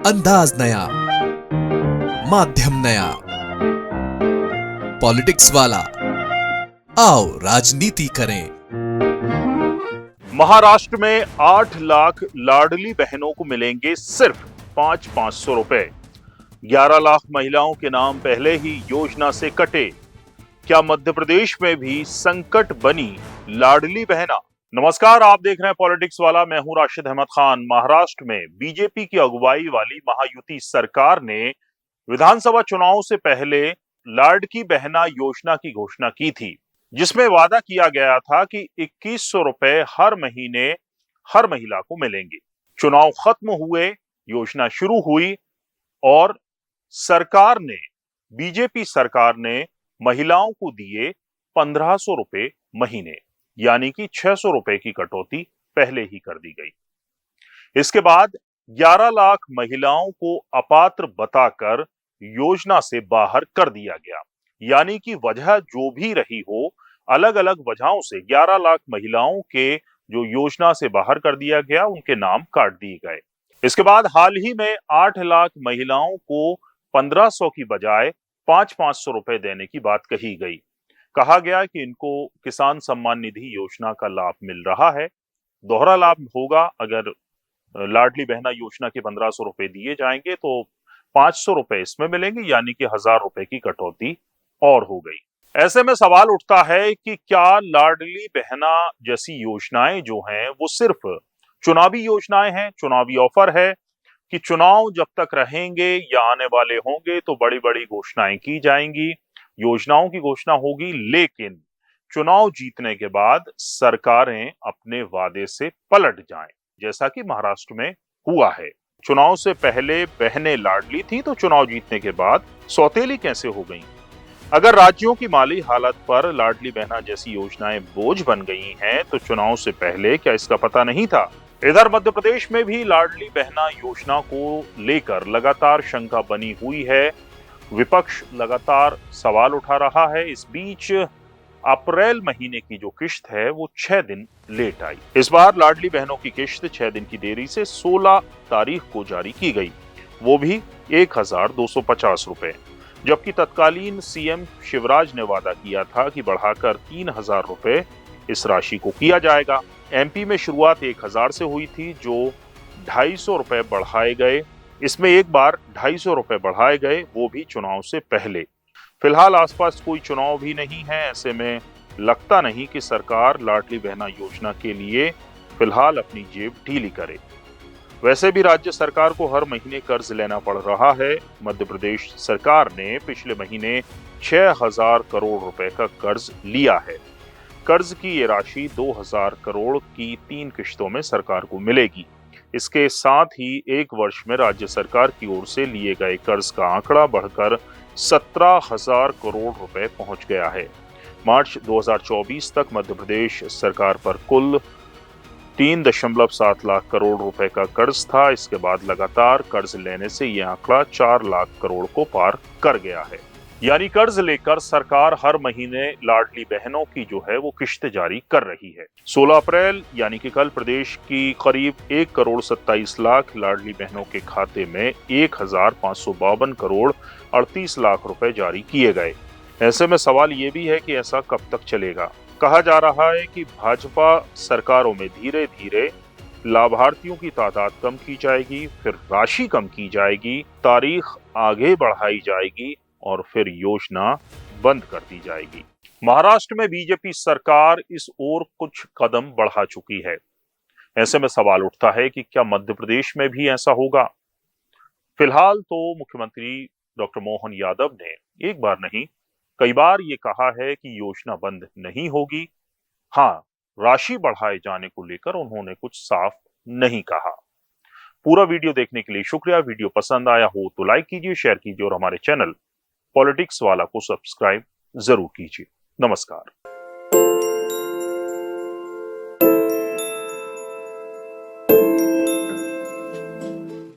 अंदाज नया, माध्यम नया, पॉलिटिक्स वाला। आओ राजनीति करें। महाराष्ट्र में 8 लाख लाडली बहनों को मिलेंगे सिर्फ 500 रुपए। 11 लाख महिलाओं के नाम पहले ही योजना से कटे। क्या मध्य प्रदेश में भी संकट बनी लाडली बहना? नमस्कार, आप देख रहे हैं पॉलिटिक्स वाला। मैं हूं राशिद अहमद खान। महाराष्ट्र में बीजेपी की अगुवाई वाली महायुति सरकार ने विधानसभा चुनाव से पहले लाडली बहना योजना की घोषणा की थी, जिसमें वादा किया गया था कि 2100 रुपए हर महीने हर महिला को मिलेंगे। चुनाव खत्म हुए, योजना शुरू हुई और बीजेपी सरकार ने महिलाओं को दिए 1500 रुपए महीने, यानी कि 600 रुपए की कटौती पहले ही कर दी गई। इसके बाद 11 लाख महिलाओं को अपात्र बताकर योजना से बाहर कर दिया गया, यानी कि वजह जो भी रही हो, अलग अलग वजहों से 11 लाख महिलाओं के जो योजना से बाहर कर दिया गया, उनके नाम काट दिए गए। इसके बाद हाल ही में 8 लाख महिलाओं को 1500 की बजाय 500 रुपए देने की बात कही गई। कहा गया कि इनको किसान सम्मान निधि योजना का लाभ मिल रहा है। दोहरा लाभ होगा। अगर लाडली बहना योजना के 1500 रुपए दिए जाएंगे तो 500 रुपए इसमें मिलेंगे, यानी कि 1000 रुपए की कटौती और हो गई। ऐसे में सवाल उठता है कि क्या लाडली बहना जैसी योजनाएं जो हैं वो सिर्फ चुनावी योजनाएं हैं, चुनावी ऑफर है कि चुनाव जब तक रहेंगे या आने वाले होंगे तो बड़ी बड़ी घोषणाएं की जाएंगी, योजनाओं की घोषणा होगी, लेकिन चुनाव जीतने के बाद सरकारें अपने वादे से पलट जाएं, जैसा कि महाराष्ट्र में हुआ है। चुनाव से पहले बहनें लाडली थी तो चुनाव जीतने के बाद सौतेली कैसे हो गईं? अगर राज्यों की माली हालत पर लाडली बहना जैसी योजनाएं बोझ बन गई हैं, तो चुनाव से पहले क्या इसका पता नहीं था? इधर मध्य प्रदेश में भी लाडली बहना योजना को लेकर लगातार शंका बनी हुई है। विपक्ष लगातार सवाल उठा रहा है। इस बीच अप्रैल महीने की जो किश्त है वो 6 दिन लेट आई। इस बार लाडली बहनों की किश्त 6 दिन की देरी से 16 तारीख को जारी की गई, वो भी 1250 रुपए, जबकि तत्कालीन सीएम शिवराज ने वादा किया था कि बढ़ाकर 3000 रुपए इस राशि को किया जाएगा। एमपी में शुरुआत 1000 से हुई थी, जो 250 रुपए बढ़ाए गए। इसमें एक बार 250 रुपए बढ़ाए गए, वो भी चुनाव से पहले। फिलहाल आसपास कोई चुनाव भी नहीं है, ऐसे में लगता नहीं कि सरकार लाडली बहना योजना के लिए फिलहाल अपनी जेब ढीली करे। वैसे भी राज्य सरकार को हर महीने कर्ज लेना पड़ रहा है। मध्य प्रदेश सरकार ने पिछले महीने 6000 करोड़ रुपए का कर्ज लिया है। कर्ज की ये राशि 2000 करोड़ की 3 किश्तों में सरकार को मिलेगी। इसके साथ ही एक वर्ष में राज्य सरकार की ओर से लिए गए कर्ज का आंकड़ा बढ़कर 17,000 करोड़ रुपए पहुंच गया है। मार्च 2024 तक मध्य प्रदेश सरकार पर कुल 3.7 लाख करोड़ रुपए का कर्ज था। इसके बाद लगातार कर्ज लेने से यह आंकड़ा 4 लाख करोड़ को पार कर गया है। यानी कर्ज लेकर सरकार हर महीने लाडली बहनों की जो है वो किश्त जारी कर रही है। 16 अप्रैल यानी कि कल प्रदेश की करीब 1 करोड़ 27 लाख लाडली बहनों के खाते में 1552 करोड़ 38 लाख रुपए जारी किए गए। ऐसे में सवाल ये भी है कि ऐसा कब तक चलेगा? कहा जा रहा है कि भाजपा सरकारों में धीरे धीरे लाभार्थियों की तादाद कम की जाएगी, फिर राशि कम की जाएगी, तारीख आगे बढ़ाई जाएगी और फिर योजना बंद कर दी जाएगी। महाराष्ट्र में बीजेपी सरकार इस ओर कुछ कदम बढ़ा चुकी है। ऐसे में सवाल उठता है कि क्या मध्य प्रदेश में भी ऐसा होगा? फिलहाल तो मुख्यमंत्री डॉक्टर मोहन यादव ने एक बार नहीं, कई बार ये कहा है कि योजना बंद नहीं होगी। हाँ, राशि बढ़ाए जाने को लेकर उन्होंने कुछ साफ नहीं कहा। पूरा वीडियो देखने के लिए शुक्रिया। वीडियो पसंद आया हो तो लाइक कीजिए, शेयर कीजिए और हमारे चैनल पॉलिटिक्स वाला को सब्सक्राइब जरूर कीजिए। नमस्कार।